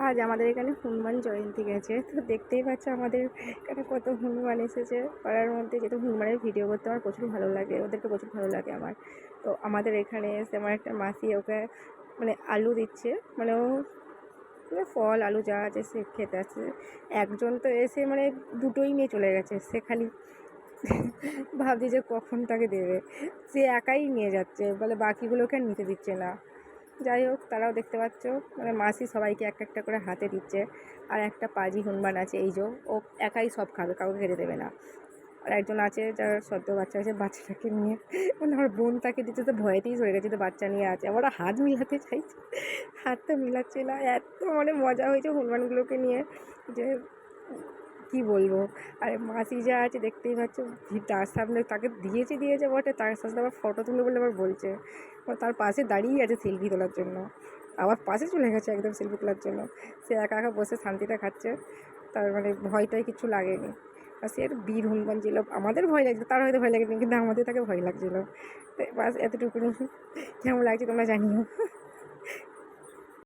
আজ আমাদের এখানে হনুমান জয়ন্তী গেছে, তো দেখতেই পাচ্ছ আমাদের এখানে কত হনুমান এসেছে পাড়ার মধ্যে। যেহেতু হনুমানের ভিডিও করতে আমার প্রচুর ভালো লাগে, ওদেরকে প্রচুর ভালো লাগে আমার। তো আমাদের এখানে এসে আমার একটা মাসি ওকে মানে আলু দিচ্ছে, মানে ও মানে ফল আলু যা আছে সে খেতে আসছে। একজন তো এসে মানে দুটোই নিয়ে চলে গেছে, সে খালি ভাবছি যে কখন তাকে দেবে। সে একাই নিয়ে যাচ্ছে, বলে বাকিগুলোকে আর নিতে দিচ্ছে না। যাই হোক, তারাও দেখতে পাচ্ছ মানে মাসি সবাইকে একটা একটা করে হাতে দিচ্ছে। আর একটা পাজি হনুমান আছে, এই যে ও একাই সব খাবে, কাউকে খেতে দেবে না। আর একজন আছে যার সদ্য বাচ্চা আছে, বাচ্চাটাকে নিয়ে মানে আমার বোন তাকে দিচ্ছে, তো ভয়েতেই সরে গেছে, তো বাচ্চা নিয়ে আছে। আমরা হাত মিলাতে চাইছি, হাত তো মিলাচ্ছে না। এত মানে মজা হয়েছে হনুমানগুলোকে নিয়ে যে কী বলবো। আর মাসি যা আছে দেখতেই পাচ্ছ, তার সামনে তাকে দিয়েছে বটে, তার সাথে আবার ফটো তুলবে বলে আবার বলছে। ও তার পাশে দাঁড়িয়েই আছে সেলফি তোলার জন্য, আবার পাশে চলে গেছে একদম সেলফি তোলার জন্য। সে একা একা বসে শান্তিতে খাচ্ছে, তার মানে ভয়টাই কিছু লাগেনি। আর সে একটা বীর হনুমান ছিল, আমাদের ভয় লাগছে, তার হয়তো ভয় লাগেনি, কিন্তু আমাদের তাকে ভয় লাগছিলো। তো বাস এতটুকুনি। কেমন লাগছে তোমরা জানিও।